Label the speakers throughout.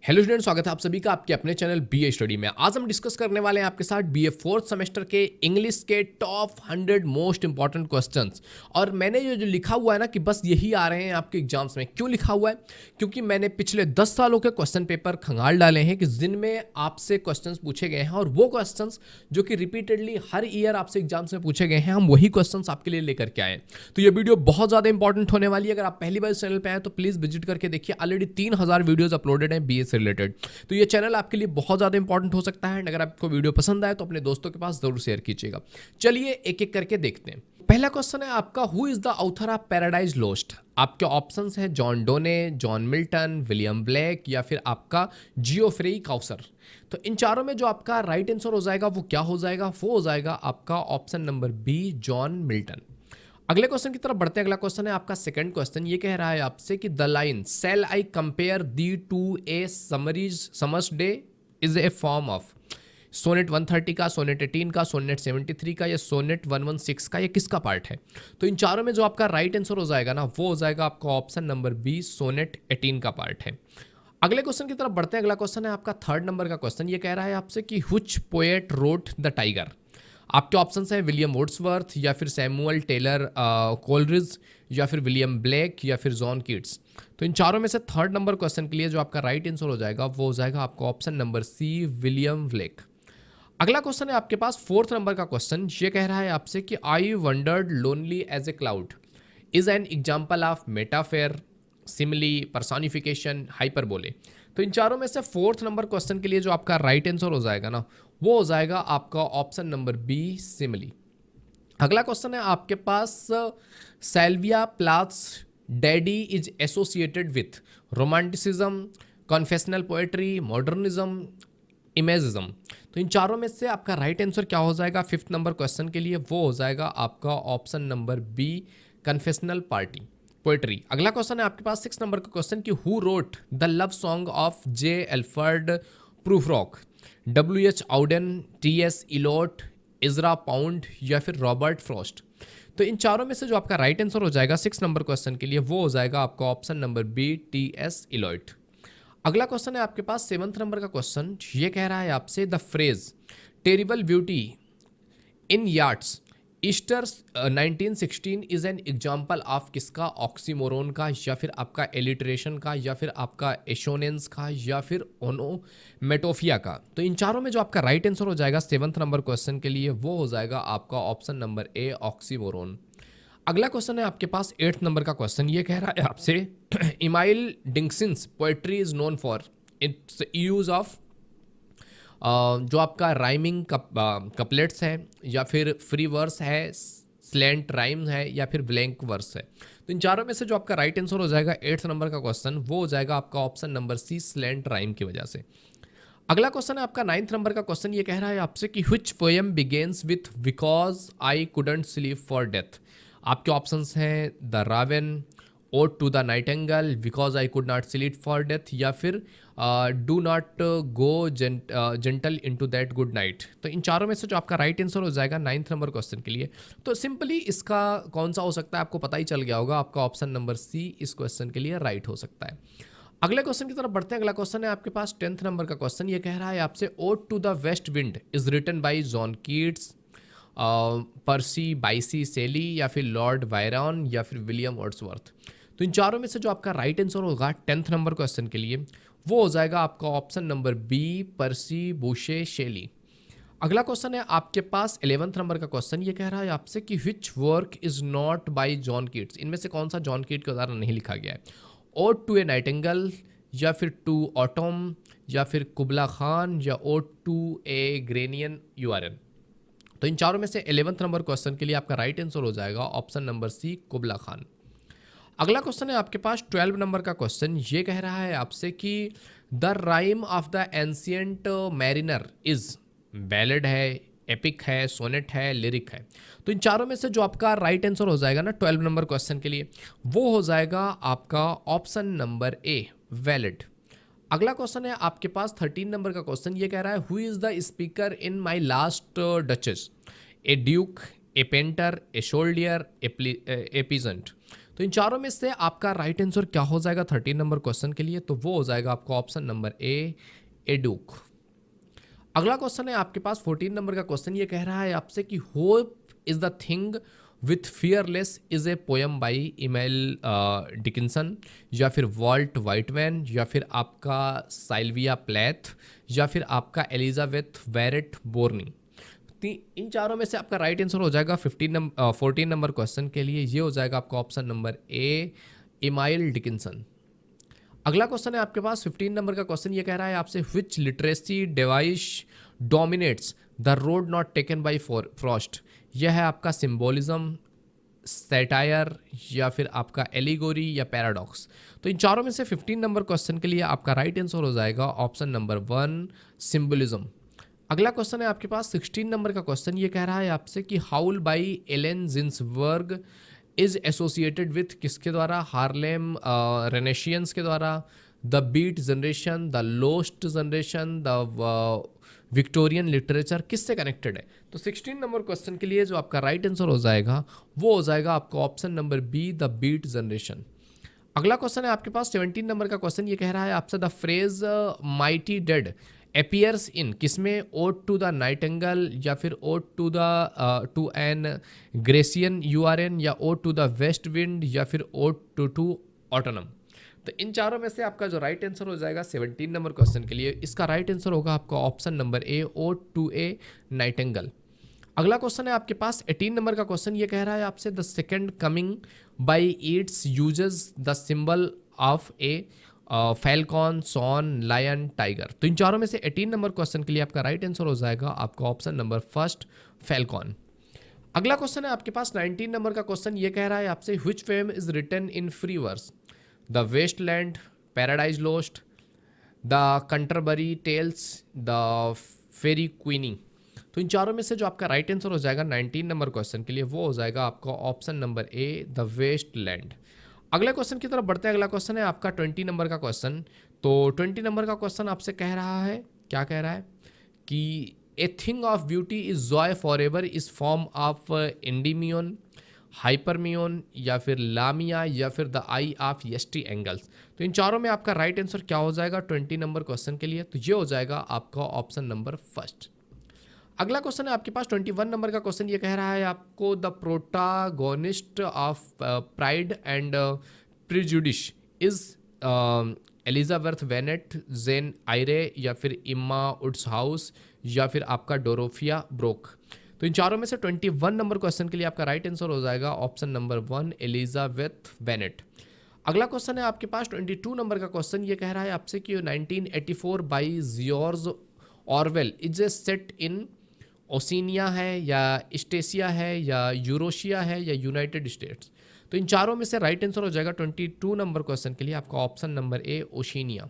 Speaker 1: Hello student, स्वागत है आप सभी का आपके अपने चैनल बीए स्टडी में। आज हम डिस्कस करने वाले हैं आपके साथ बीए फोर्थ सेमेस्टर के इंग्लिश के टॉप 100 मोस्ट इंपॉर्टेंट क्वेश्चंस। और मैंने जो लिखा हुआ है ना कि बस यही आ रहे हैं आपके एग्जाम्स में। क्यों लिखा हुआ है? क्योंकि मैंने पिछले 10 सालों के क्वेश्चन पेपर खंगाल डाले हैं कि जिनमें आपसे क्वेश्चन पूछे गए हैं, और वो क्वेश्चन जो कि रिपीटेडली हर ईयर आपसे एग्जाम्स में पूछे गए हैं, हम वही क्वेश्चन आपके लिए लेकर के आए। तो ये वीडियो बहुत ज़्यादा इंपॉर्टेंट होने वाली है। अगर आप पहली बार इस चैनल पर आए तो प्लीज़ विजिट करके देखिए। ऑलरेडी 3000 वीडियोज अपलोडेड हैं बीए से रिलेटेड। तो ये चैनल आपके लिए बहुत ज़्यादा इंपॉर्टेंट हो सकता है। अगर आपको वीडियो पसंद आए तो अपने दोस्तों के पास जरूर शेयर कीजिएगा। चलिए एक एक करके देखते हैं। पहला क्वेश्चन है आपका, who is the author of Paradise Lost? आपके ऑप्शंस है John Donne, John Milton, William Blake या फिर आपका जियोफ्रे काउसर। तो इन चारों में जो आपका राइट आंसर हो जाएगा वो क्या हो जाएगा? वो हो जाएगा आपका option number B, John Milton. अगले क्वेश्चन की तरफ बढ़ते हैं। अगला क्वेश्चन है आपका सेकंड क्वेश्चन। ये कह रहा है आपसे कि the line shall I compare thee to a summer's day is a form of sonnet 130 का, सोनेट 18 का, सोनेट 73 का या सोनेट 116 का, ये किसका पार्ट है? तो इन चारों में जो आपका राइट आंसर हो जाएगा ना वो हो जाएगा आपका ऑप्शन नंबर बी, सोनेट 18 का पार्ट है। अगले क्वेश्चन की तरफ बढ़ते हैं। अगला क्वेश्चन है आपका थर्ड नंबर का क्वेश्चन। ये कह रहा है आपसे कि which poet wrote the tiger? आपके ऑप्शन हैं विलियम वुड्सवर्थ या फिर सैमुअल टेलर कोलरिज या फिर विलियम ब्लेक या फिर जॉन कीट्स। तो इन चारों में से थर्ड नंबर क्वेश्चन के लिए जो आपका राइट आंसर हो जाएगा वो हो जाएगा आपका option number C, William Blake. अगला क्वेश्चन है आपके पास फोर्थ नंबर का क्वेश्चन। ये कह रहा है आपसे कि I wondered lonely as a cloud is an example of metaphor, simile, personification, hyperbole. तो इन चारों में से फोर्थ नंबर क्वेश्चन के लिए जो आपका राइट आंसर हो जाएगा ना वो हो जाएगा आपका ऑप्शन नंबर बी, सिमिली। अगला क्वेश्चन है आपके पास, Sylvia Plath's Daddy is associated with romanticism, confessional poetry, modernism, imagism. तो इन चारों में से आपका राइट आंसर क्या हो जाएगा फिफ्थ नंबर क्वेश्चन के लिए? वो हो जाएगा आपका option number B, confessional party poetry. अगला क्वेश्चन है आपके पास सिक्स नंबर का क्वेश्चन कि who wrote the love song of J Alfred Prufrock? WH Auden, TS Eliot, Ezra Pound या फिर रॉबर्ट फ्रॉस्ट। तो इन चारों में से जो आपका राइट आंसर हो जाएगा सिक्स नंबर क्वेश्चन के लिए वो हो जाएगा आपका ऑप्शन नंबर बी, TS इलोट। अगला क्वेश्चन है आपके पास सेवंथ नंबर का क्वेश्चन। ये कह रहा है आपसे the phrase terrible beauty in yards Easter 1916 is an example of किसका? ऑक्सीमोरोन का या फिर आपका एलिट्रेशन का या फिर आपका एशोनेंस का या फिर ओनोमेटोफिया का। तो इन चारों में जो आपका राइट आंसर हो जाएगा सेवंथ नंबर क्वेश्चन के लिए वो हो जाएगा आपका ऑप्शन नंबर ए, ऑक्सीमोरोन। अगला क्वेश्चन है आपके पास एट्थ नंबर का क्वेश्चन। ये कह रहा है आपसे Emily Dickinson's poetry is known for its use of जो आपका राइमिंग कपलेट्स है या फिर फ्री वर्स है, स्लैंट राइम है या फिर ब्लैंक वर्स है। तो इन चारों में से जो आपका राइट आंसर हो जाएगा एट्थ नंबर का क्वेश्चन वो हो जाएगा आपका option number C, slant rhyme की वजह से। अगला क्वेश्चन है आपका नाइन्थ नंबर का क्वेश्चन। ये कह रहा है आपसे कि which poem begins with because I couldn't sleep for death? आपके ऑप्शंस हैं the raven, ode to the nightingale, because I could not sleep for death या फिर do not go gentle into that good night. तो इन चारों में से जो आपका राइट आंसर हो जाएगा नाइन्थ नंबर क्वेश्चन के लिए, तो सिंपली इसका कौन सा हो सकता है आपको पता ही चल गया होगा। आपका ऑप्शन नंबर सी इस क्वेश्चन के लिए राइट हो सकता है। अगले क्वेश्चन की तरफ बढ़ते हैं। अगला क्वेश्चन है आपके पास टेंथ नंबर का क्वेश्चन। ये कह रहा है आपसे ode to the west wind is written by John Keats, Percy Bysshe Shelley या फिर लॉर्ड वायरन या फिर विलियम वर्ड्सवर्थ। तो इन चारों में से जो आपका राइट आंसर होगा टेंथ नंबर क्वेश्चन के लिए वो हो जाएगा आपका ऑप्शन नंबर बी, पर्सी बूशे शेली। अगला क्वेश्चन है आपके पास 11th नंबर का क्वेश्चन। ये कह रहा है आपसे कि which work is not bye John Keats? इनमें से कौन सा जॉन कीट का उदाहरण नहीं लिखा गया है? ओड टू ए नाइटिंगल या फिर टू ऑटम या फिर कुबला खान या ओड टू ए ग्रेनियन यूआरएन। तो इन चारों में से 11th नंबर क्वेश्चन के लिए आपका राइट आंसर हो जाएगा ऑप्शन नंबर सी, कुबला खान। अगला क्वेश्चन है आपके पास 12 नंबर का क्वेश्चन। ये कह रहा है आपसे कि the rhyme of the ancient mariner is ballad है, एपिक है, सोनेट है, लिरिक है। तो इन चारों में से जो आपका राइट आंसर हो जाएगा ना 12 नंबर क्वेश्चन के लिए वो हो जाएगा आपका ऑप्शन नंबर ए, वैलिड। अगला क्वेश्चन है आपके पास 13 नंबर का क्वेश्चन। ये कह रहा है who is the speaker in my last duchess? A duke, a painter, a soldier, a peasant. तो इन चारों में से आपका राइट आंसर क्या हो जाएगा 13 नंबर क्वेश्चन के लिए? तो वो हो जाएगा आपका ऑप्शन नंबर ए, एडुक। अगला क्वेश्चन है आपके पास 14 नंबर का क्वेश्चन। ये कह रहा है आपसे कि hope is the thing with fearless is a poem by email Dickinson, या फिर वॉल्ट वाइटमैन, या फिर आपका साइल्विया प्लेथ, या फिर आपका एलिजाबेथ वेरेट बोर्नी। इन चारों में से आपका राइट आंसर हो जाएगा 14 नंबर क्वेश्चन के लिए, ये हो जाएगा आपका ऑप्शन नंबर ए, इमाइल डिकिंसन। अगला क्वेश्चन है आपके पास 15 नंबर का क्वेश्चन। ये कह रहा है आपसे which literacy device dominates the road not taken by Frost. यह है आपका सिंबोलिज्म, सैटायर, या फिर आपका एलिगोरी या पैराडॉक्स। तो इन चारों में से 15 नंबर क्वेश्चन के लिए आपका राइट आंसर हो जाएगा ऑप्शन नंबर 1, सिंबोलिज्म। अगला क्वेश्चन है आपके पास 16 नंबर का क्वेश्चन। ये कह रहा है आपसे कि Howl by Allen Ginsberg is associated with किसके द्वारा? हार्लेम रेनेशियंस के द्वारा, the beat generation, the lost generation, the Victorian literature, किससे कनेक्टेड है? तो 16 नंबर क्वेश्चन के लिए जो आपका राइट आंसर हो जाएगा वो हो जाएगा आपका option number B, the beat generation. अगला क्वेश्चन है आपके पास 17 नंबर का क्वेश्चन। ये कह रहा है आपसे the phrase mighty dead appears in किसमें? ओड टू द नाइटिंगेल, या फिर ode to an Grecian urn, या ode to the west wind, या फिर ओड टू ऑटोनम। तो इन चारों में से आपका जो राइट आंसर हो जाएगा 17 नंबर क्वेश्चन के लिए, इसका राइट आंसर होगा आपका option number A, ode to a nightingale. अगला क्वेश्चन है आपके पास 18 नंबर का क्वेश्चन। ये कह रहा है आपसे the second coming by Yeats uses the symbol of a falcon, swan, lion, tiger. तो इन चारों में से 18 नंबर क्वेश्चन के लिए आपका राइट आंसर हो जाएगा आपका ऑप्शन नंबर फर्स्ट, फैल्कॉन। अगला क्वेश्चन है आपके पास 19 नंबर का क्वेश्चन। ये कह रहा है आपसे which poem is written in free verse? The wasteland, Paradise Lost, the Canterbury tales, the faerie queene. तो इन चारों में से जो आपका राइट आंसर हो जाएगा 19 नंबर क्वेश्चन के लिए वो हो जाएगा आपका option number A, the waste land. अगले क्वेश्चन की तरफ बढ़ते हैं। अगला क्वेश्चन है आपका 20 नंबर का क्वेश्चन। तो 20 नंबर का क्वेश्चन आपसे कह रहा है, क्या कह रहा है कि a thing of beauty is joy for ever is form of Endymion, Hyperion, या फिर लामिया, या फिर the eye of ST angles. तो इन चारों में आपका राइट आंसर क्या हो जाएगा 20 नंबर क्वेश्चन के लिए? तो ये हो जाएगा आपका ऑप्शन नंबर फर्स्ट। अगला क्वेश्चन है आपके पास 21 नंबर का क्वेश्चन। ये कह रहा है आपको the protagonist of pride and prejudice is Elizabeth Bennet, Jane Eyre, या फिर इम्मा उड्स हाउस, या फिर आपका डोरोफिया ब्रोक। तो इन चारों में से 21 नंबर क्वेश्चन के लिए आपका राइट आंसर हो जाएगा ऑप्शन नंबर 1, एलिजाबेथ वेनेट। अगला क्वेश्चन है आपके पास 22 नंबर का क्वेश्चन। ये कह रहा है आपसे कि 1984 by George Orwell is a set in Oceania है, या स्टेसिया है, या यूरोशिया है, या यूनाइटेड स्टेट्स। तो इन चारों में से राइट आंसर हो जाएगा 22 नंबर क्वेश्चन के लिए आपका ऑप्शन नंबर ए, ओशिनिया।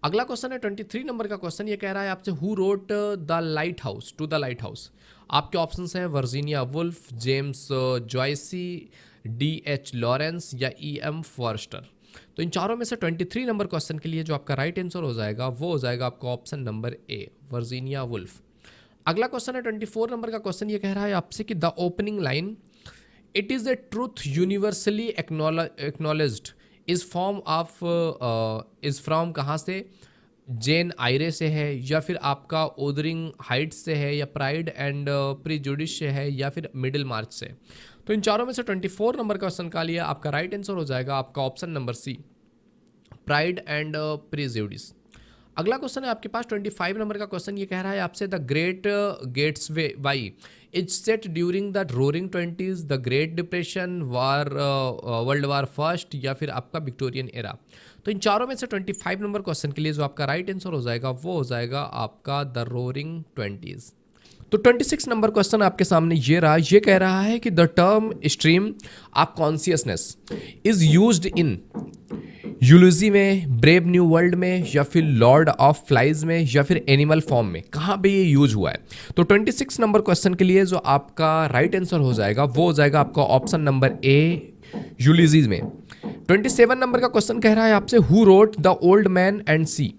Speaker 1: अगला क्वेश्चन है 23 नंबर का क्वेश्चन। ये कह रहा है आपसे who wrote the lighthouse, to the lighthouse. आपके ऑप्शंस हैं Virginia Woolf, James Joyce, D.H. Lawrence, या E.M. फॉरेस्टर। तो इन चारों में से 23 नंबर क्वेश्चन के लिए जो आपका राइट आंसर हो जाएगा वो हो जाएगा आपका ऑप्शन नंबर ए, वर्जीनिया वुल्फ। अगला क्वेश्चन है 24 नंबर का क्वेश्चन। ये कह रहा है आपसे कि the opening line it is a truth universally acknowledged is form of is from कहाँ से? जेन आयरे से है, या फिर आपका ओदरिंग हाइट्स से है, या प्राइड एंड प्रीजुडिस से है, या फिर मिडिल मार्च से। तो इन चारों में से 24 नंबर क्वेश्चन का लिए आपका राइट आंसर हो जाएगा आपका option number C, pride and prejudice. अगला क्वेश्चन है आपके पास 25 नंबर का क्वेश्चन। ये कह रहा है आपसे the great Gatsby is set during the roaring 20s, the great depression, war world war first, या फिर आपका विक्टोरियन एरा। तो इन चारों में से 25 नंबर क्वेश्चन के लिए जो आपका राइट आंसर हो जाएगा वो हो जाएगा आपका द रोरिंग 20s। तो 26 नंबर क्वेश्चन आपके सामने ये रहा। ये कह रहा है कि the term stream of consciousness is used in eulogy में, ब्रेव न्यू वर्ल्ड में, या फिर लॉर्ड ऑफ फ्लाइज में, या फिर एनिमल फॉर्म में, कहाँ पे ये यूज हुआ है? तो 26 नंबर क्वेश्चन के लिए जो आपका राइट आंसर हो जाएगा वो हो जाएगा आपका ऑप्शन नंबर ए, यूलिजीज में। 27 नंबर का क्वेश्चन कह रहा है आपसे who wrote the old man and sea.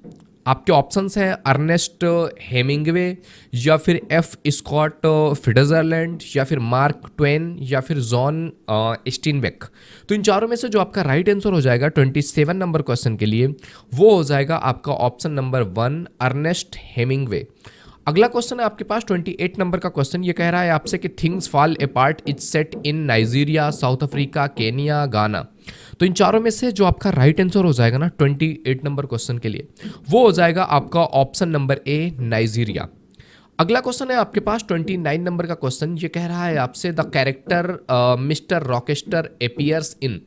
Speaker 1: आपके ऑप्शंस हैं अर्नेस्ट हेमिंगवे या फिर एफ स्कॉट फिट्जरलैंड या फिर मार्क ट्वेन या फिर जॉन स्टीनबेक। तो इन चारों में से जो आपका राइट आंसर हो जाएगा 27 नंबर क्वेश्चन के लिए वो हो जाएगा आपका ऑप्शन नंबर 1 अर्नेस्ट हेमिंगवे। अगला क्वेश्चन है आपके पास 28 नंबर का क्वेश्चन। ये कह रहा है आपसे कि things fall apart is set in Nigeria, south Africa, Kenya, गाना। तो इन चारों में से जो आपका राइट आंसर हो जाएगा ना 28 नंबर क्वेश्चन के लिए वो हो जाएगा आपका ऑप्शन नंबर ए नाइजीरिया। अगला क्वेश्चन है आपके पास 29 नंबर का क्वेश्चन। ये कह रहा है आपसे द कैरेक्टर मिस्टर रॉकेस्टर एपियर्स इन,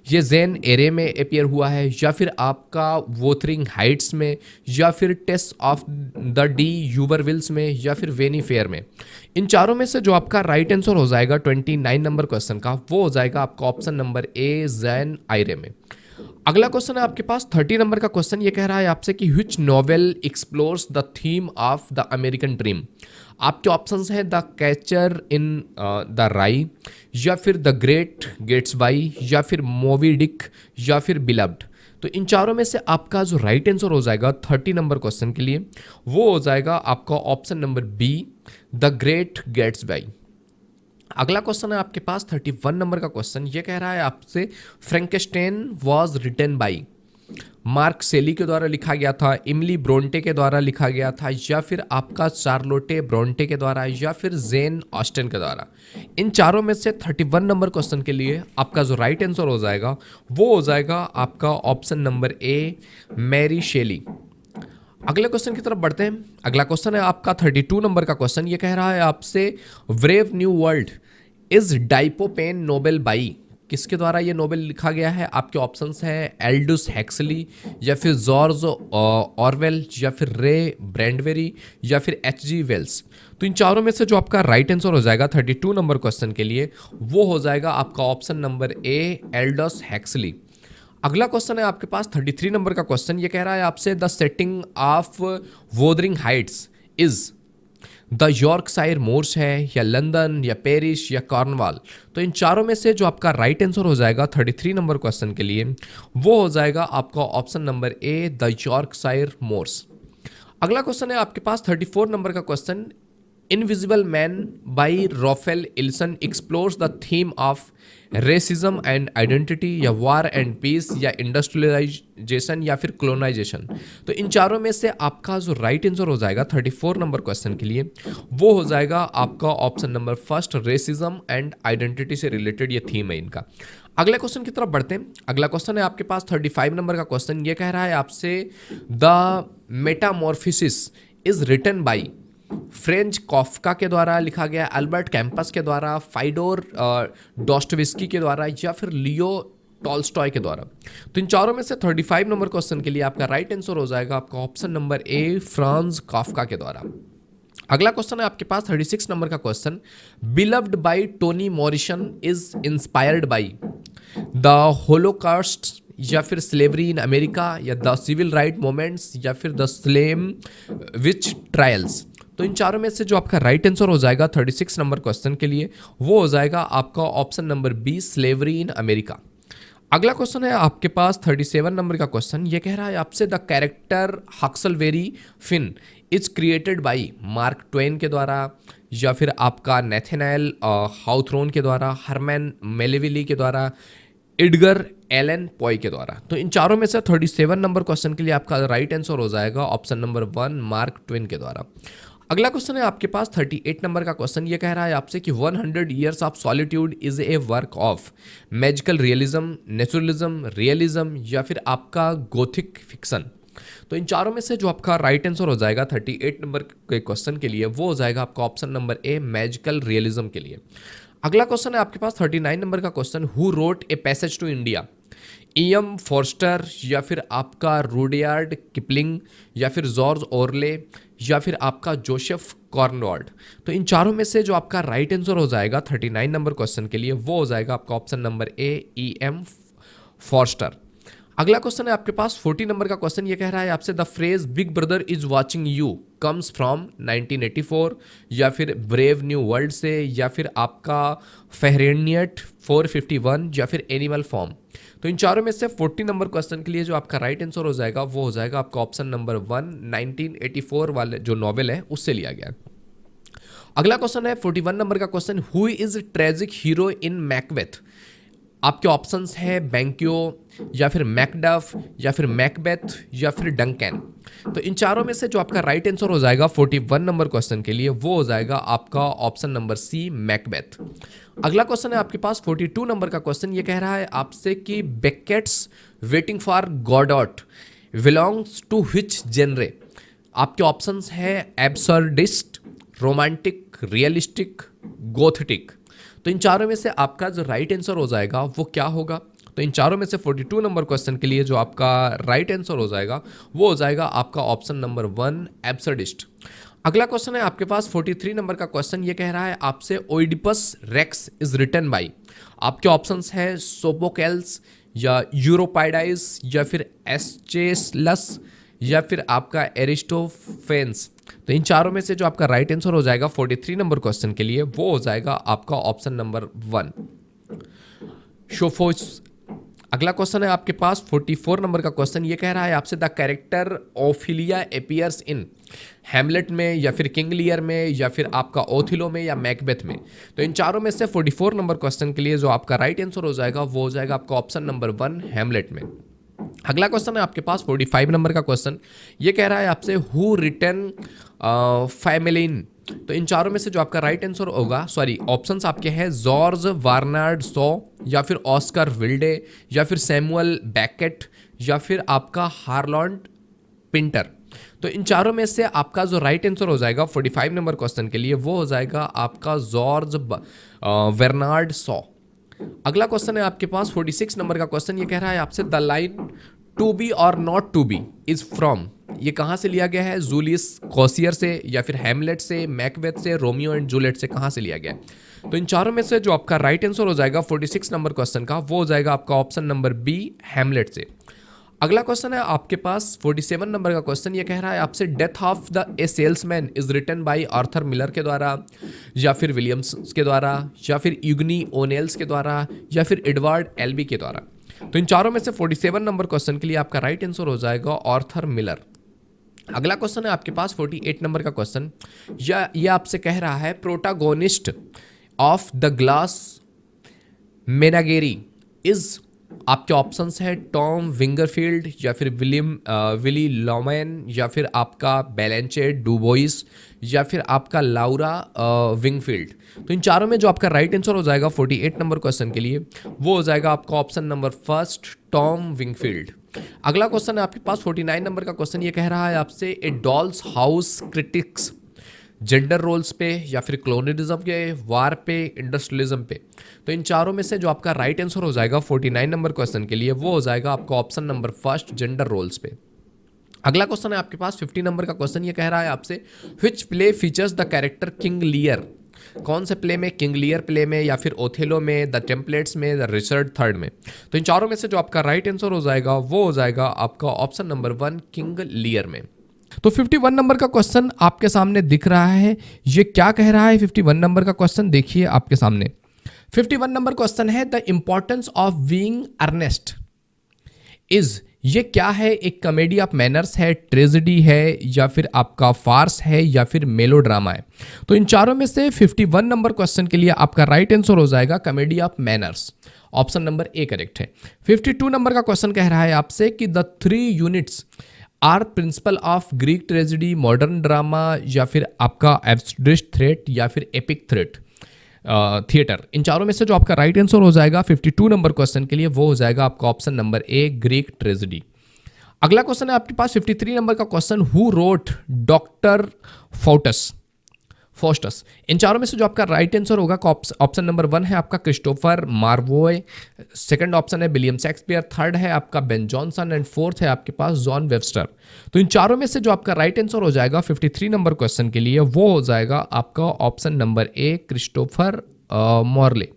Speaker 1: ये जेन एरे में अपियर हुआ है या फिर आपका वोथरिंग हाइट्स में या फिर टेस्ट ऑफ द डी यूबरविल्स में या फिर वेनी फेयर में। इन चारों में से जो आपका राइट आंसर हो जाएगा 29 नंबर क्वेश्चन का वो हो जाएगा आपका ऑप्शन नंबर ए जेन आयरे में। अगला क्वेश्चन है आपके पास 30 नंबर का क्वेश्चन। ये कह रहा है आपसे कि which novel explores the theme of the American dream. आपके ऑप्शंस हैं द कैचर इन द राई या फिर द ग्रेट गेट्सबाई या फिर मोबी डिक या फिर बिलव्ड। तो इन चारों में से आपका जो राइट आंसर हो जाएगा 30 नंबर क्वेश्चन के लिए वो हो जाएगा आपका option number B the great Gatsby. अगला क्वेश्चन है आपके पास 31 नंबर का क्वेश्चन। ये कह रहा है आपसे फ्रैंकेस्टाइन वॉज रिटन बाई, मार्क सेली के द्वारा लिखा गया था, इमली ब्रोंटे के द्वारा लिखा गया था या फिर आपका चार्लोटे ब्रोंटे के द्वारा या फिर जेन ऑस्टन के द्वारा। इन चारों में से 31 नंबर क्वेश्चन के लिए आपका जो राइट आंसर हो जाएगा वो हो जाएगा आपका option number A Mary Shelley. अगले क्वेश्चन की तरफ बढ़ते हैं। अगला क्वेश्चन है आपका 32 नंबर का क्वेश्चन। ये कह रहा है आपसे Brave New World is dystopian novel by, किसके द्वारा ये नोबेल लिखा गया है। आपके ऑप्शंस हैं एल्डस हैक्सली या फिर जॉर्ज ऑरवेल या फिर रे ब्रैडबरी या फिर एच.जी. वेल्स। तो इन चारों में से जो आपका राइट आंसर हो जाएगा 32 नंबर क्वेश्चन के लिए वो हो जाएगा आपका ऑप्शन नंबर ए एल्डस हैक्सली। अगला क्वेश्चन है आपके पास 33 नंबर का क्वेश्चन। ये कह रहा है आपसे the setting of Wuthering Heights is the Yorkshire moors है या लंदन या पेरिस या कॉर्नवाल। तो इन चारों में से जो आपका राइट आंसर हो जाएगा 33 नंबर क्वेश्चन के लिए वो हो जाएगा आपका option number A the Yorkshire moors. अगला क्वेश्चन है आपके पास 34 नंबर का question. Invisible Man by Ralph Ellison explores the theme of racism and identity या वार एंड पीस या इंडस्ट्रियलाइजेशन या फिर कॉलोनाइजेशन। तो इन चारों में से आपका जो राइट आंसर हो जाएगा 34 नंबर क्वेश्चन के लिए वो हो जाएगा आपका option number first racism and identity से रिलेटेड ये थीम है इनका। अगले क्वेश्चन की तरफ बढ़ते हैं। अगला क्वेश्चन है आपके पास 35 नंबर का क्वेश्चन। ये कह रहा है आपसे the metamorphosis is written by, Franz Kafka के द्वारा लिखा गया, अल्बर्ट कैंपस के द्वारा, फाइडोर डॉस्टोवेस्की के द्वारा या फिर लियो टॉल्स्टॉय के द्वारा। तो इन चारों में से 35 नंबर क्वेश्चन के लिए आपका राइट आंसर हो जाएगा आपका ऑप्शन नंबर ए फ्रांज कॉफ्का के द्वारा। अगला क्वेश्चन है आपके पास 36 नंबर का question. Beloved by Tony Morrison is inspired by the Holocaust या फिर स्लेवरी इन अमेरिका या द सिविल राइट मूवमेंट्स या फिर द स्लेम विच ट्रायल्स। तो इन चारों में से जो आपका राइट आंसर हो जाएगा 36 नंबर क्वेश्चन के लिए वो हो जाएगा आपका option number B slavery in America. अगला क्वेश्चन है आपके पास 37 नंबर का क्वेश्चन। ये कह रहा है आपसे the character Huckleberry Finn is created by Mark Twain के द्वारा या फिर आपका नेथेनाइल हाउथ्रोन के द्वारा, हरमैन मेलेविली के द्वारा, एडगर एलन पॉय के द्वारा। तो इन चारों में से 37 नंबर क्वेश्चन के लिए आपका राइट आंसर हो जाएगा ऑप्शन नंबर 1 मार्क ट्वेन के द्वारा। अगला क्वेश्चन है आपके पास 38 नंबर का क्वेश्चन। ये कह रहा है आपसे कि 100 years of solitude is a work of magical realism, naturalism, realism या फिर आपका गोथिक फिक्शन। तो इन चारों में से जो आपका राइट आंसर हो जाएगा 38 नंबर के क्वेश्चन के लिए वो हो जाएगा आपका option number A magical realism के लिए। अगला क्वेश्चन है आपके पास 39 नंबर का question. Who wrote a passage to India, E M. Forster या फिर आपका रूडयार्ड किपलिंग या फिर जॉर्ज ओरले या फिर आपका जोसेफ कॉर्नवाल्ड। तो इन चारों में से जो आपका राइट आंसर हो जाएगा 39 नंबर क्वेश्चन के लिए वो हो जाएगा आपका ऑप्शन नंबर ए ई.एम. फॉर्स्टर। अगला क्वेश्चन है आपके पास 40 नंबर का क्वेश्चन। ये कह रहा है आपसे the phrase big brother is watching you comes from 1984, या फिर ब्रेव न्यू वर्ल्ड से, या फिर आपका फेहरेनियट 451, या फिर एनिमल फॉर्म। तो इन चारों में से 40 नंबर क्वेश्चन के लिए जो आपका राइट आंसर हो जाएगा वो हो जाएगा आपका ऑप्शन नंबर 1, 1984 वाले जो नॉवेल है उससे लिया गया। अगला क्वेश्चन है 41 नंबर का question, who is tragic hero in Macbeth. आपके ऑप्शंस है बैंक्यो, या फिर मैकडफ, या फिर मैकबेथ, या फिर डंकन। तो इन चारों में से जो आपका राइट आंसर हो जाएगा 41 नंबर क्वेश्चन के लिए वो हो जाएगा आपका ऑप्शन नंबर सी, मैकबेथ। अगला क्वेश्चन है आपके पास 42 नंबर का क्वेश्चन। ये कह रहा है आपसे कि Beckett's Waiting for Godot belongs to which genre. आपके ऑप्शंस है एब्सर्डिस्ट, रोमांटिक, रियलिस्टिक, गोथटिक। तो इन चारों में से आपका जो राइट आंसर हो जाएगा वो क्या होगा। तो इन चारों में से 42 नंबर क्वेश्चन के लिए जो आपका राइट आंसर हो जाएगा वो हो जाएगा आपका ऑप्शन नंबर 1, एब्सर्डिस्ट। अगला क्वेश्चन है आपके पास 43 नंबर का क्वेश्चन। ये कह रहा है आपसे ओइडिपस रेक्स इज रिटन बाय। आपके ऑप्शंस है सोफोक्लेस, या यूरोपाइडाइस, या फिर एस्चेलस, या फिर आपका एरिस्टोफेंस। तो इन चारों में से जो आपका राइट आंसर हो जाएगा 43 नंबर क्वेश्चन के लिए वो हो जाएगा आपका ऑप्शन नंबर 1, शोफोस। अगला क्वेश्चन है आपके पास 44 नंबर का क्वेश्चन। ये कह रहा है आपसे the character Ophelia appears in Hamlet में, या फिर किंग लियर में, या फिर आपका ओथिलो में, या मैकबेथ में। तो इन चारों में से 44 नंबर क्वेश्चन के लिए जो आपका राइट आंसर हो जाएगा वो हो जाएगा आपका ऑप्शन नंबर 1, हैमलेट में। अगला क्वेश्चन है आपके पास 45 नंबर का क्वेश्चन। ये कह रहा है आपसे हु रिटन फैमिलिन। तो इन चारों में से जो आपका राइट आंसर होगा, सॉरी ऑप्शंस आपके हैं जॉर्ज वार्नार्ड शॉ, या फिर ऑस्कर विल्डे, या फिर सैमुअल बेकेट, या फिर आपका हार्लैंड पिंटर। तो इन चारों में से आपका जो राइट आंसर हो जाएगा 45 नंबर क्वेश्चन के लिए वो हो जाएगा आपका जॉर्ज वेर्नार्ड शॉ। अगला क्वेश्चन है आपके पास 46 नंबर का क्वेश्चन। ये कह रहा है आपसे the line to be or not to be is from. ये कहाँ से लिया गया है, जूलियस कॉसियर से, या फिर हैमलेट से, मैकबेथ से, रोमियो एंड जूलियट से, कहाँ से लिया गया है। तो इन चारों में से जो आपका राइट आंसर हो जाएगा 46 नंबर क्वेश्चन का वो हो जाएगा आपका ऑप्शन नंबर बी, हैमलेट से। अगला क्वेश्चन है आपके पास 47 नंबर का क्वेश्चन। ये कह रहा है आपसे death of the a salesman is written by Arthur Miller के द्वारा, या फिर विलियम्स के द्वारा, या फिर यूगनी ओनेल्स के द्वारा, या फिर एडवर्ड एल्बी के द्वारा। तो इन चारों में से 47 नंबर क्वेश्चन के लिए आपका राइट आंसर हो जाएगा आर्थर मिलर। अगला क्वेश्चन है आपके पास 48 नंबर का क्वेश्चन। ये आपसे कह रहा है protagonist of the glass menagerie is. आपके ऑप्शंस है टॉम विंगरफील्ड, या फिर विली लॉमैन, या फिर आपका बेलेंचे डुबोइस, या फिर आपका लाउरा विंगफील्ड। तो इन चारों में जो आपका राइट आंसर हो जाएगा 48 नंबर क्वेश्चन के लिए वो हो जाएगा आपका ऑप्शन नंबर 1, टॉम विंगफील्ड। अगला क्वेश्चन है आपके पास 49 नंबर का क्वेश्चन। ये कह रहा है आपसे a doll's house critics gender roles पे, या फिर क्लोनिज्म के, वार पे, इंडस्ट्रियलिज्म पे। तो इन चारों में से जो आपका राइट आंसर हो जाएगा 49 नंबर क्वेश्चन के लिए वो हो जाएगा आपका ऑप्शन नंबर 1, जेंडर रोल्स पे। अगला क्वेश्चन है आपके पास 50 नंबर का क्वेश्चन। ये कह रहा है आपसे which play features the character King Lear. कौन से प्ले में, किंग लियर प्ले में, या फिर ओथेलो में, द टेम्पलेट्स में, द रिचर्ड थर्ड में। तो इन चारों में से जो आपका राइट आंसर हो जाएगा वो हो जाएगा आपका ऑप्शन नंबर 1, किंग लियर में। तो 51 नंबर का क्वेश्चन आपके सामने दिख रहा है। ये क्या कह रहा है 51 नंबर का क्वेश्चन, देखिए आपके सामने 51 नंबर क्वेश्चन है the importance of being earnest is. ये क्या है, एक कॉमेडी ऑफ मैनर्स है, ट्रेजेडी है, या फिर आपका फार्स है, या फिर मेलोड्रामा है। तो इन चारों में से 51 नंबर क्वेश्चन के लिए आपका राइट आंसर हो जाएगा comedy of manners, option number A correct है। 52 नंबर का क्वेश्चन कह रहा है आपसे कि the 3 units are principle of Greek tragedy, modern drama, या फिर आपका एब्सट्रैक्ट थ्रेट, या फिर एपिक थ्रेट थिएटर। इन चारों में से जो आपका राइट आंसर हो जाएगा 52 नंबर क्वेश्चन के लिए वो हो जाएगा आपका option number A, Greek tragedy. अगला क्वेश्चन है आपके पास 53 नंबर का question, who wrote Doctor Faustus. इन चारों में से जो आपका राइट आंसर होगा ऑप्शन नंबर 1 है आपका क्रिस्टोफर मार्वोय, सेकंड ऑप्शन है विलियम शेक्सपियर, थर्ड है आपका बेन जॉनसन, एंड फोर्थ है आपके पास जॉन वेबस्टर। तो इन चारों में से जो आपका राइट आंसर हो जाएगा 53 नंबर क्वेश्चन के लिए वो हो जाएगा आपका ऑप्शन नंबर ए, क्रिस्टोफर मॉर्ले।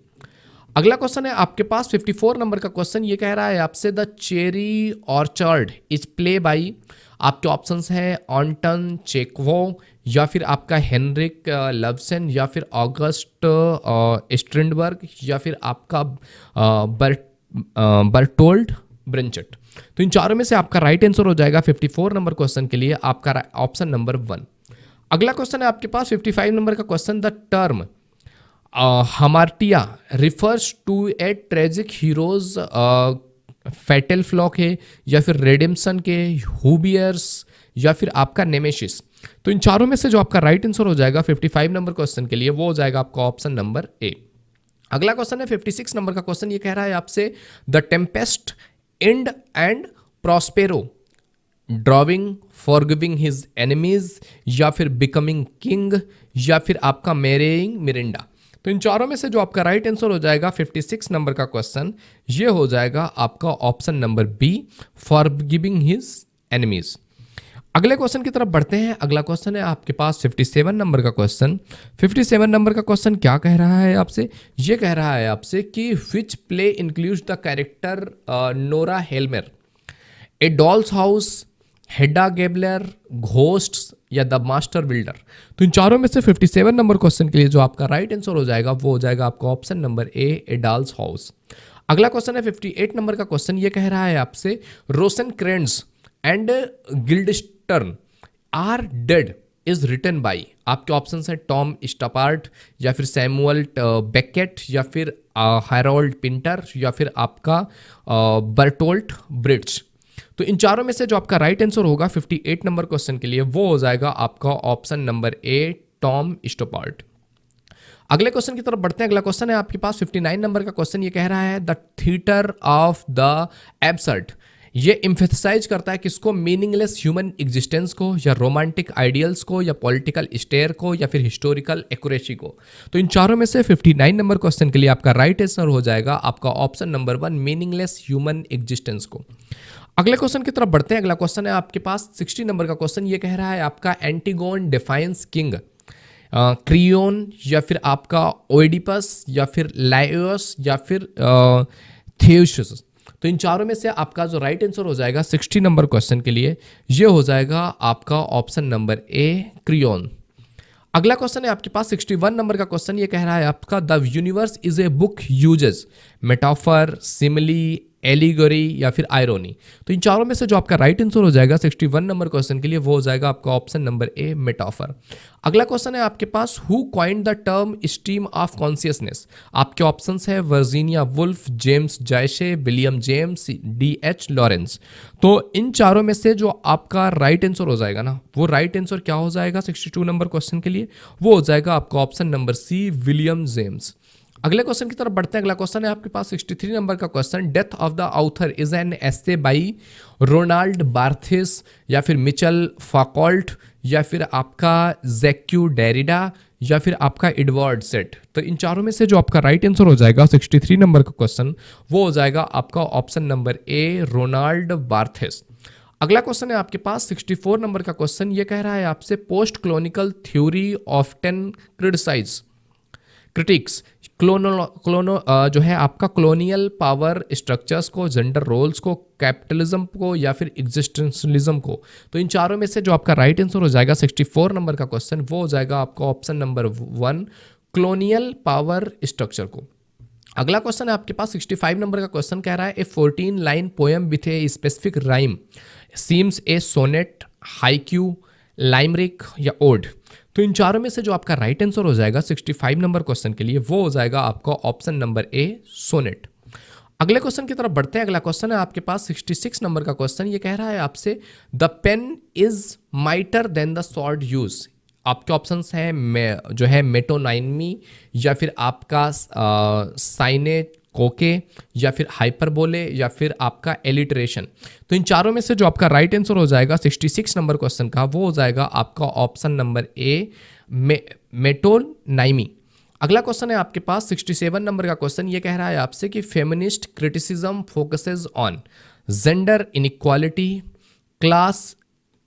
Speaker 1: अगला क्वेश्चन है आपके पास 54 नंबर का क्वेश्चन। ये कह रहा है आपसे the cherry orchard is play by, आपके ऑप्शंस हैं ऑन्टन चेकवो, या फिर आपका हेनरिक लवसन, या फिर ऑगस्ट स्ट्रिंडबर्ग, या फिर आपका बर्टोल्ड ब्रेंचट। तो इन चारों में से आपका राइट आंसर हो जाएगा 54 नंबर क्वेश्चन के लिए आपका ऑप्शन नंबर 1। अगला क्वेश्चन है आपके पास 55 नंबर का question. The term hamartia refers to a tragic hero's fatal flaw है, या फिर रेडिम्सन के, हुबियर्स, या फिर आपका नेमेशिस। तो इन चारों में से जो आपका राइट आंसर हो जाएगा 55 नंबर क्वेश्चन के लिए वो हो जाएगा आपका ऑप्शन नंबर ए। अगला क्वेश्चन है 56 नंबर का क्वेश्चन। ये कह रहा है आपसे the Tempest and and Prospero drawing forgiving his enemies, या फिर बिकमिंग किंग, या फिर आपका मैरिइंग मिरिंडा। तो इन चारों में से जो आपका राइट आंसर हो जाएगा 56 नंबर का क्वेश्चन ये हो जाएगा आपका option number B, forgiving his enemies. अगले क्वेश्चन की तरफ बढ़ते हैं। अगला क्वेश्चन है आपके पास 57 नंबर का क्वेश्चन। 57 नंबर का क्वेश्चन क्या कह रहा है आपसे? ये कह रहा है आपसे कि which play includes the character Nora Helmer, a doll's house, Hedda Gabler, ghosts, या द मास्टर बिल्डर। तो इन चारों में से 57 नंबर क्वेश्चन के लिए जो आपका राइट आंसर हो जाएगा वो हो जाएगा आपका ऑप्शन नंबर ए डॉल्स हाउस। अगला क्वेश्चन है 58 नंबर का क्वेश्चन। ये कह रहा है आपसे Rosencrantz and Guildenstern are dead is written by, आपके ऑप्शन है टॉम स्टपार्ट, या फिर सैमुअल बेकेट, या फिर हैरोल्ड पिंटर, या फिर आपका बर्टोल्ट ब्रिट्ज। तो इन चारों में से जो आपका राइट आंसर होगा 58 नंबर क्वेश्चन के लिए वो हो जाएगा आपका ऑप्शन नंबर ए टॉम स्टपार्ट। अगले क्वेश्चन की तरफ बढ़ते हैं। अगला क्वेश्चन है आपके पास 59 नंबर का क्वेश्चन। ये कह रहा है the theatre of the absurd, ये इम्फेसाइज करता है किसको? मीनिंगलेस ह्यूमन एग्जिस्टेंस को, या रोमांटिक आइडियल्स को, या पॉलिटिकल स्टेयर को, या फिर हिस्टोरिकल एक्यूरेसी को। तो इन चारों में से 59 नंबर क्वेश्चन के लिए आपका राइट आंसर हो जाएगा आपका option number 1, meaningless human existence को। अगले क्वेश्चन की तरफ बढ़ते हैं। अगला क्वेश्चन है आपके पास 60 नंबर का क्वेश्चन। ये कह रहा है आपका एंटीगोन डिफाइंस किंग, क्रियोन, या फिर आपका ओइडिपस, या फिर लाइओस, या फिर थेउस। तो इन चारों में से आपका जो राइट आंसर हो जाएगा 60 नंबर क्वेश्चन के लिए ये हो जाएगा आपका ऑप्शन नंबर ए क्रियोन। अगला क्वेश्चन है आपके पास 61 नंबर का क्वेश्चन। ये कह रहा है आपका the universe is a book uses metaphor, simile, allegory, या फिर आयरोनी। तो इन चारों में से जो आपका राइट आंसर हो जाएगा 61 नंबर क्वेश्चन के लिए वो हो जाएगा आपका ऑप्शन नंबर ए मेटाफर। अगला क्वेश्चन है आपके पास who coined the term stream of consciousness, आपके ऑप्शंस है Virginia Woolf, James Joyce, William James, D.H. Lawrence. तो इन चारों में से जो आपका राइट आंसर हो जाएगा ना वो राइट आंसर क्या हो जाएगा 62 नंबर क्वेश्चन के लिए वो हो जाएगा आपका option number C, William James. अगले क्वेश्चन की तरफ बढ़ते हैं। अगला क्वेश्चन है आपके पास 63 नंबर का question. Death of the author is an essay by Ronald Barthes, या फिर मिचेल फॉकॉल्ट, या फिर आपका जैक्यू डेरिडा, या फिर आपका एडवर्ड सेट। तो इन चारों में से जो आपका राइट आंसर हो जाएगा 63 नंबर का क्वेश्चन वो हो जाएगा आपका ऑप्शन नंबर ए रोनाल्ड बार्थेस। अगला क्वेश्चन है आपके पास 64 नंबर का क्वेश्चन। ये कह रहा है आपसे पोस्ट क्लोनिकल थ्योरी ऑफ्टन क्रिटिक्स जो है आपका कॉलोनियल पावर स्ट्रक्चर्स को, जेंडर रोल्स को, कैपिटलिज्म को, या फिर एग्जिस्टेंशलिज्म को। तो इन चारों में से जो आपका राइट आंसर हो जाएगा 64 नंबर का क्वेश्चन वो हो जाएगा आपका option number 1, colonial power structure को। अगला क्वेश्चन है आपके पास 65 नंबर का क्वेश्चन। कह रहा है a 14 line poem with a specific rhyme seems a sonnet, haiku, limerick, या ओड। तो इन चारों में से जो आपका राइट आंसर हो जाएगा 65 नंबर क्वेश्चन के लिए वो हो जाएगा आपका ऑप्शन नंबर ए सोनेट। अगले क्वेश्चन की तरफ बढ़ते हैं। अगला क्वेश्चन है आपके पास 66 नंबर का क्वेश्चन। ये कह रहा है आपसे the pen is mightier than the sword use, आपके ऑप्शंस हैं जो है मेटोनाइमी, या फिर आपका साइने कोके, या फिर हाइपरबोले, या फिर आपका एलिटरेशन। तो इन चारों में से जो आपका राइट आंसर हो जाएगा 66 नंबर क्वेश्चन का वो हो जाएगा आपका ऑप्शन नंबर ए मेटोनाइमी। अगला क्वेश्चन है आपके पास 67 नंबर का क्वेश्चन। ये कह रहा है आपसे कि feminist criticism focuses on gender inequality, class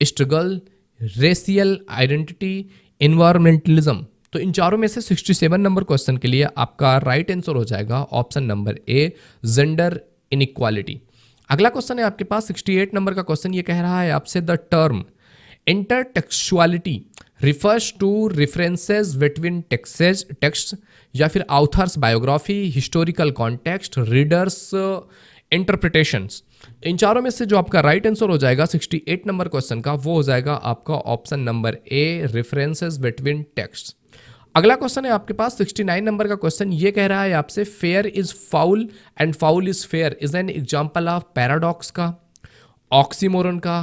Speaker 1: struggle, racial identity, environmentalism. तो तो इन चारों में से 67 नंबर क्वेश्चन के लिए आपका राइट आंसर हो जाएगा ऑप्शन नंबर ए, जेंडर इनइक्वालिटी। अगला क्वेश्चन है आपके पास 68 नंबर का क्वेश्चन, ये कह रहा है आपसे the term intertextuality refers to references between text या फिर author's biography, historical context, reader's interpretations. इन चारों में से जो आपका राइट आंसर हो जाएगा 68 नंबर क्वेश्चन का, वो हो जाएगा आपका ऑप्शन नंबर ए, रेफरेंसेस बिटवीन टेक्स्ट। अगला क्वेश्चन है आपके पास 69 नंबर का क्वेश्चन, ये कह रहा है आपसे fair is foul and foul is fair is an example of paradox का, ऑक्सीमोरन का,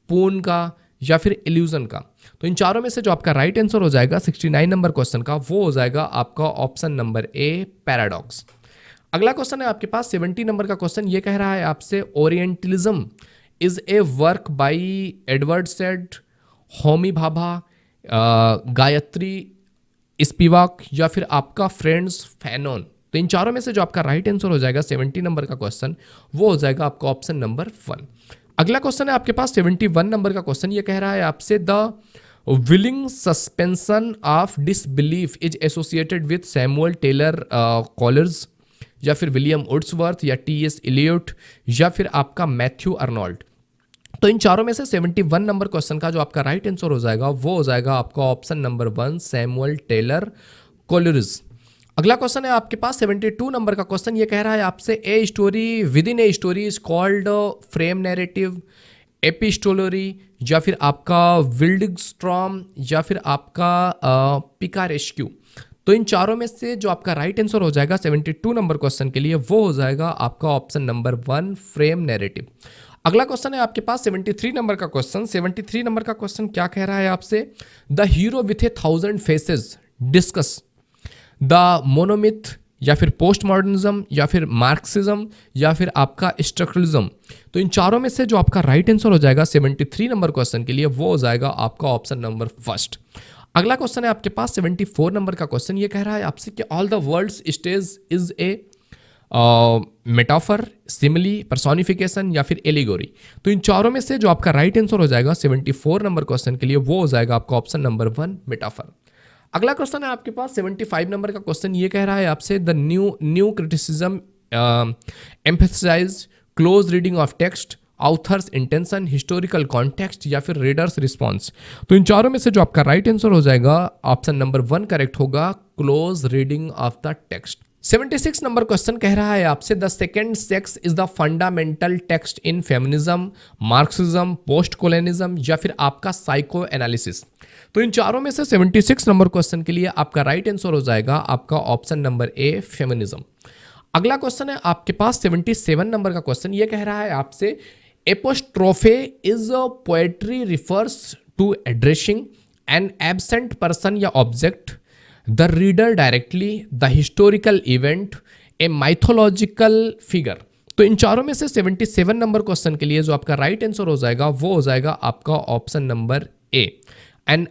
Speaker 1: पून का या फिर इल्यूजन का। तो इन चारों में से जो आपका राइट आंसर हो जाएगा 69 नंबर क्वेश्चन का, वो हो जाएगा आपका ऑप्शन नंबर ए, पैराडॉक्स। अगला क्वेश्चन है आपके पास 70 नंबर का क्वेश्चन, ये कह रहा है आपसे orientalism is a work by Edward said, Homi Bhabha, Gayatri Spivak या फिर आपका फ्रेंड्स फैनोन। तो इन चारों में से जो आपका राइट आंसर हो जाएगा 70 नंबर का क्वेश्चन, वो हो जाएगा आपका ऑप्शन नंबर 1। अगला क्वेश्चन है आपके पास 71 नंबर का क्वेश्चन, ये कह रहा है आपसे the willing suspension of disbelief is associated with Samuel Taylor Coleridge या फिर विलियम वुड्सवर्थ या टी.एस. इलियट या फिर आपका मैथ्यू अर्नोल्ड। तो इन चारों में से 71 नंबर क्वेश्चन का जो आपका राइट आंसर हो जाएगा, वो हो जाएगा आपका option number 1, Samuel Taylor Coleridge. अगला क्वेश्चन है आपके पास 72 नंबर का क्वेश्चन, ये कह रहा है आपसे a story with in a story is called frame narrative, epistolary या फिर आपका विल्डस्ट्रॉम या फिर आपका पिकारेस्क्यू। तो इन चारों में से जो आपका राइट आंसर हो जाएगा 72 नंबर क्वेश्चन के लिए, वो हो जाएगा आपका ऑप्शन नंबर 1, फ्रेम नैरेटिव। अगला क्वेश्चन है आपके पास 73 नंबर का क्वेश्चन। 73 नंबर का क्वेश्चन क्या कह रहा है आपसे, the hero with a 1000 faces discuss the monomyth या फिर पोस्ट मॉडर्निज्म या फिर मार्क्सिज्म या फिर आपका स्ट्रक्चरलिज्म। तो इन चारों में से जो आपका राइट आंसर हो जाएगा 73 नंबर क्वेश्चन के लिए, वो हो जाएगा आपका ऑप्शन नंबर 1। अगला क्वेश्चन है आपके पास 74 नंबर का क्वेश्चन, ये कह रहा है आपसे कि all the world's stage is a metaphor, simile, personification या फिर एलिगोरी। तो इन चारों में से जो आपका राइट आंसर हो जाएगा 74 नंबर क्वेश्चन के लिए, वो हो जाएगा आपका ऑप्शन नंबर 1, मेटाफर। अगला क्वेश्चन है आपके पास 75 नंबर का क्वेश्चन, ये कह रहा है आपसे the new criticism emphasise close reading of text, author's intention, historical context या फिर रीडर्स रिस्पॉन्स। तो इन चारों में से जो आपका राइट आंसर हो जाएगा ऑप्शन नंबर 1 करेक्ट होगा, close reading of the text. 76 number question कह रहा है आपसे the second sex is the fundamental text in feminism, Marxism, post colonialism या फिर आपका साइको एनालिसिस। तो इन चारों में से 76 नंबर क्वेश्चन के लिए आपका राइट आंसर हो जाएगा आपका ऑप्शन नंबर ए, फेमिनिज्म। अगला क्वेश्चन है आपके पास 77 नंबर का क्वेश्चन, ये कह रहा है आपसे apostrophe is a poetry refers to addressing an absent person या object, the reader directly, the historical event, a mythological figure. तो इन चारों में से 77 नंबर क्वेश्चन के लिए जो आपका राइट आंसर हो जाएगा, वो हो जाएगा आपका option number A, an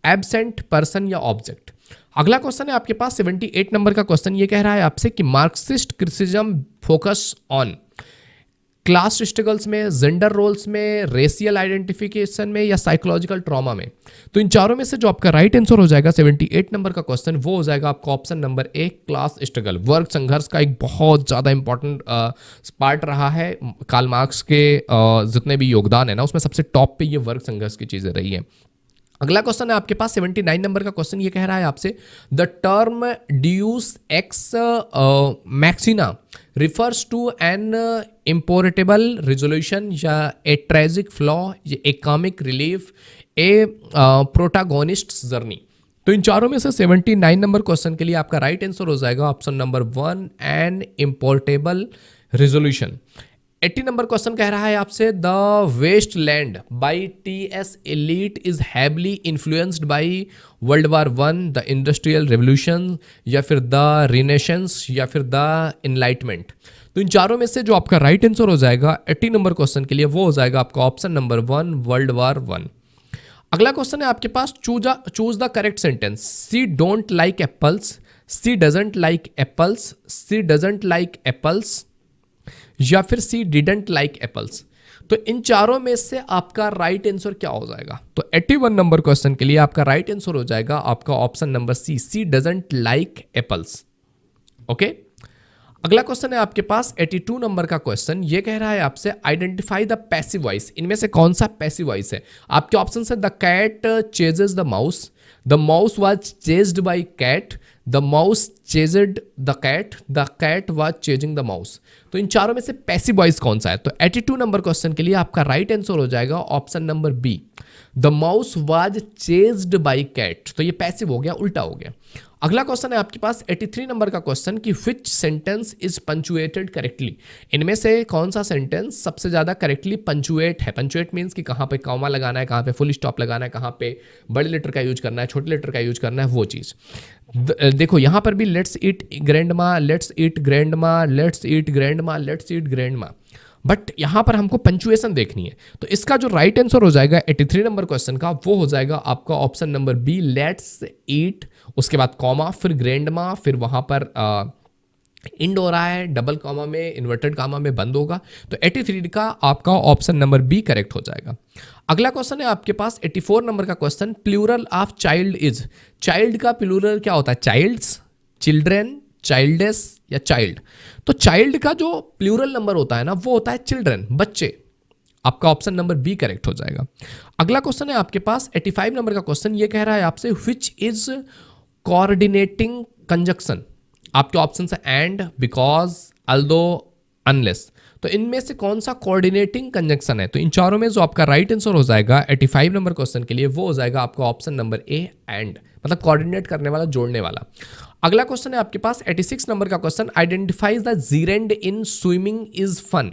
Speaker 1: absent person या ऑब्जेक्ट। अगला क्वेश्चन है आपके पास 78 नंबर का क्वेश्चन, ये कह रहा है आपसे कि Marxist criticism focus on class struggles में, जेंडर रोल्स में, रेशियल आइडेंटिफिकेशन में या साइकोलॉजिकल ट्रॉमा में। तो इन चारों में से जो आपका राइट आंसर हो जाएगा 78 नंबर का क्वेश्चन, वो हो जाएगा आपका ऑप्शन नंबर ए, क्लास स्ट्रगल। वर्ग संघर्ष का एक बहुत ज़्यादा इंपॉर्टेंट पार्ट रहा है। कार्ल मार्क्स के जितने भी योगदान है ना, उसमें सबसे टॉप पे ये वर्ग संघर्ष की चीज़ें रही है। अगला क्वेश्चन है आपके पास 79 नंबर का क्वेश्चन, ये कह रहा है आपसे the term deus ex machina refers to an importable resolution या a tragic flaw, a comic relief, a protagonist journey. तो इन चारों में से 79 नंबर क्वेश्चन के लिए आपका राइट आंसर हो जाएगा option number 1, an importable resolution. 80 number question कह रहा है आपसे the waste land by T S. Eliot is heavily influenced by world war 1, the industrial revolution या फिर द रिनेशंस या फिर द इनलाइटमेंट। तो इन चारों में से जो आपका राइट आंसर हो जाएगा 80 नंबर क्वेश्चन के लिए, वो हो जाएगा आपका ऑप्शन नंबर 1, वर्ल्ड वार 1। अगला क्वेश्चन है आपके पास choose the correct sentence, she don't like apples, she doesn't like apples, she doesn't like apples या फिर सी डिडंट लाइक एप्पल्स। तो इन चारों में से आपका राइट आंसर क्या हो जाएगा? तो 81 नंबर क्वेश्चन के लिए आपका राइट आंसर हो जाएगा आपका option number C, she doesn't like apples. Okay, अगला क्वेश्चन है आपके पास 82 नंबर का क्वेश्चन। ये कह रहा है आपसे आइडेंटिफाई द पैसिव वॉइस। इनमें से कौन सा पैसिव वॉइस है? आपके ऑप्शन है the cat chases the mouse, the mouse was chased by cat, the mouse chased the cat was chasing the mouse. तो इन चारों में से पैसिव वॉइस कौन सा है? तो 82 नंबर क्वेश्चन के लिए आपका राइट आंसर हो जाएगा option number B, the mouse was chased by cat. तो ये पैसिव हो गया, उल्टा हो गया। अगला क्वेश्चन है आपके पास 83 नंबर का क्वेश्चन कि विच सेंटेंस इज पंचुएटेड करेक्टली। इनमें से कौन सा सेंटेंस सबसे ज्यादा करेक्टली पंचुएट है? पंचुएट मीन्स कि कहाँ पे कॉमा लगाना है, कहाँ पे फुल स्टॉप लगाना है, कहाँ पे बड़े लेटर का यूज करना है, छोटे लेटर का यूज करना है, वो चीज। देखो यहां पर भी let's eat grandma, let's eat grandma, let's eat grandma, let's eat grandma, but यहां पर हमको पंचुएशन देखनी है। तो इसका जो राइट आंसर हो जाएगा 83 नंबर क्वेश्चन का, वो हो जाएगा आपका option number B, let's eat, उसके बाद कॉमा, फिर ग्रैंडमा, फिर वहां पर इंड हो रहा है, डबल कॉमा में, इन्वर्टेड कॉमा में बंद होगा। तो 83 का आपका ऑप्शन नंबर बी करेक्ट हो जाएगा। अगला क्वेश्चन है आपके पास 84 नंबर का question, plural of child is. Child का प्लूरल क्या होता है? चाइल्ड्स, चिल्ड्रेन, चाइल्डेस या चाइल्ड। तो चाइल्ड का जो प्लूरल नंबर होता है ना, वो होता है चिल्ड्रन, बच्चे। आपका ऑप्शन नंबर बी करेक्ट हो जाएगा। अगला क्वेश्चन है आपके पास 85 नंबर का क्वेश्चन। ये कह रहा है आपसे व्हिच इज कोऑर्डिनेटिंग कंजक्शन। आपके ऑप्शन है एंड, बिकॉज, अल्दो, अनलेस। तो इनमें से कौन सा कोऑर्डिनेटिंग कंजक्शन है? तो इन चारों में जो आपका राइट आंसर हो जाएगा 85 नंबर क्वेश्चन के लिए, वो हो जाएगा आपका ऑप्शन नंबर ए, एंड, मतलब कोऑर्डिनेट करने वाला, जोड़ने वाला। अगला क्वेश्चन है आपके पास 86 नंबर का question, identifies the gerund in swimming is fun.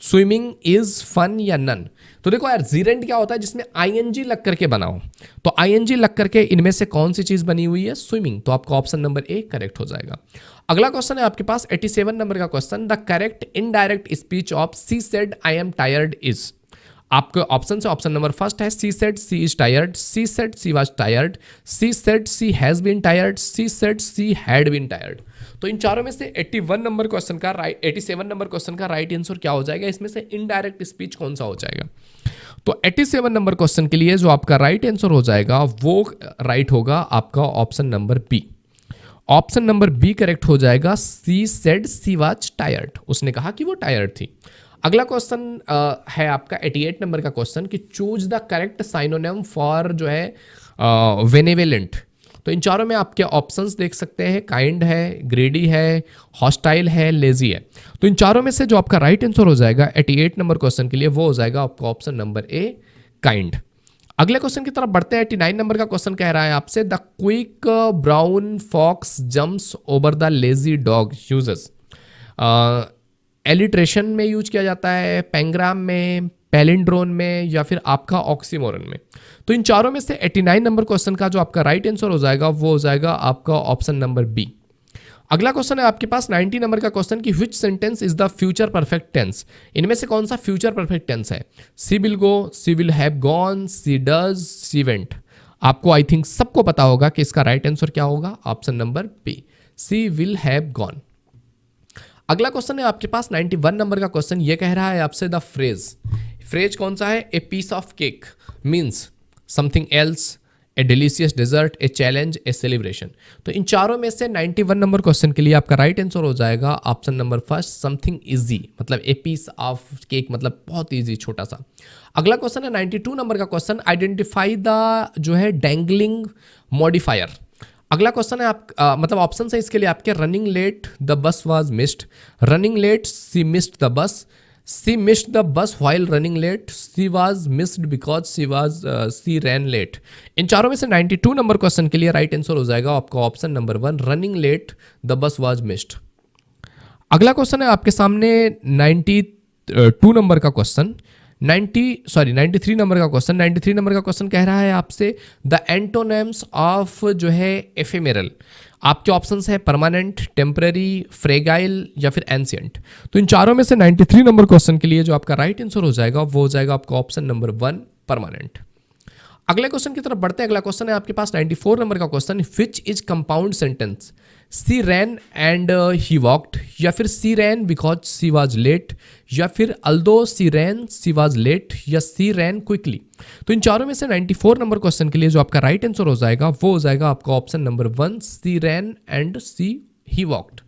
Speaker 1: Swimming is fun या नन। तो देखो यार, जीरेंड क्या होता है? जिसमें आईएनजी लग करके बना हो। तो आईएनजी लग करके इनमें से कौन सी चीज बनी हुई है? स्विमिंग। तो आपका ऑप्शन नंबर ए करेक्ट हो जाएगा। अगला क्वेश्चन है आपके पास 87 नंबर का question, the correct indirect speech of she said I am tired is. आपके ऑप्शन से ऑप्शन नंबर फर्स्ट है she said she is tired, she said she was tired, she said she has been tired, she said she had been tired. तो इन चारों में से 81 number question का 87 number question का राइट आंसर क्या हो जाएगा? इसमें से इनडायरेक्ट स्पीच कौन सा हो जाएगा? तो 87 नंबर क्वेश्चन के लिए जो आपका राइट आंसर हो जाएगा, वो राइट होगा आपका option number B. Option number B correct हो जाएगा, she said she was tired. उसने कहा कि वो टायर्ड थी। अगला क्वेश्चन है आपका 88 नंबर का क्वेश्चन कि choose the correct synonym for जो है वेनेवेलेंट। तो इन चारों में आपके ऑप्शंस देख सकते हैं, काइंड है, ग्रेडी है, हॉस्टाइल है, लेजी है। तो इन चारों में से जो आपका राइट आंसर हो जाएगा 88 नंबर क्वेश्चन के लिए, वो हो जाएगा आपका ऑप्शन नंबर ए, काइंड। अगले क्वेश्चन की तरफ बढ़ते हैं। 89 नंबर का क्वेश्चन कह रहा है आपसे, the quick brown fox jumps over the lazy dog uses. Alliteration में यूज किया जाता है, पैंग्राम में, पैलिंड्रोन में, या फिर आपका ऑक्सीमोरन में। तो इन चारों में से 89 नंबर क्वेश्चन का जो आपका राइट आंसर हो जाएगा, वो हो जाएगा आपका ऑप्शन नंबर बी। अगला क्वेश्चन है आपके पास 90 नंबर का क्वेश्चन कि which sentence is the future perfect tense. इनमें से कौन सा फ्यूचर परफेक्ट टेंस है? She will go, she will have gone, she does, she went. आपको आई थिंक सबको पता होगा कि इसका राइट आंसर क्या होगा, option number B, she will have gone. अगला क्वेश्चन है आपके पास 91 नंबर का क्वेश्चन। ये कह रहा है आपसे द फ्रेज कौन सा है? A piece of cake means something else, a delicious dessert, a challenge, a celebration. तो इन चारों में से 91 नंबर क्वेश्चन के लिए आपका राइट आंसर हो जाएगा option number first, something easy, मतलब ए पीस ऑफ केक, मतलब बहुत इजी, छोटा सा। अगला क्वेश्चन है 92 नंबर का क्वेश्चन, आइडेंटिफाई द जो है डैंगलिंग मॉडिफायर। अगला क्वेश्चन है मतलब ऑप्शन है इसके लिए आपके, running late the bus was missed, running late she missed the bus, she missed the bus while running late, she was missed because she ran late. इन चारों में से 92 नंबर क्वेश्चन के लिए राइट आंसर हो जाएगा आपका option number 1, running late the bus was missed. अगला क्वेश्चन है आपके सामने 92 नंबर का क्वेश्चन, 93 नंबर का क्वेश्चन। 93 नंबर का क्वेश्चन कह रहा है आपसे द एंटोनेम्स ऑफ जो है एफेमेरल। आपके ऑप्शंस है परमानेंट, टेम्पररी, फ्रेगाइल या फिर एंशिएंट। तो इन चारों में से 93 नंबर क्वेश्चन के लिए जो आपका राइट आंसर हो जाएगा, वो हो जाएगा आपका ऑप्शन नंबर 1, परमानेंट। अगले क्वेश्चन की तरफ बढ़ते हैं। अगला क्वेश्चन है आपके पास 94 नंबर का question, which is compound sentence. She ran and he walked, या फिर she ran because she was late, या फिर although she ran she was late, या सी रैन क्विकली। तो इन चारों में से 94 नंबर क्वेश्चन के लिए जो आपका राइट आंसर हो जाएगा वो हो जाएगा आपका option number 1, she ran and she he walked.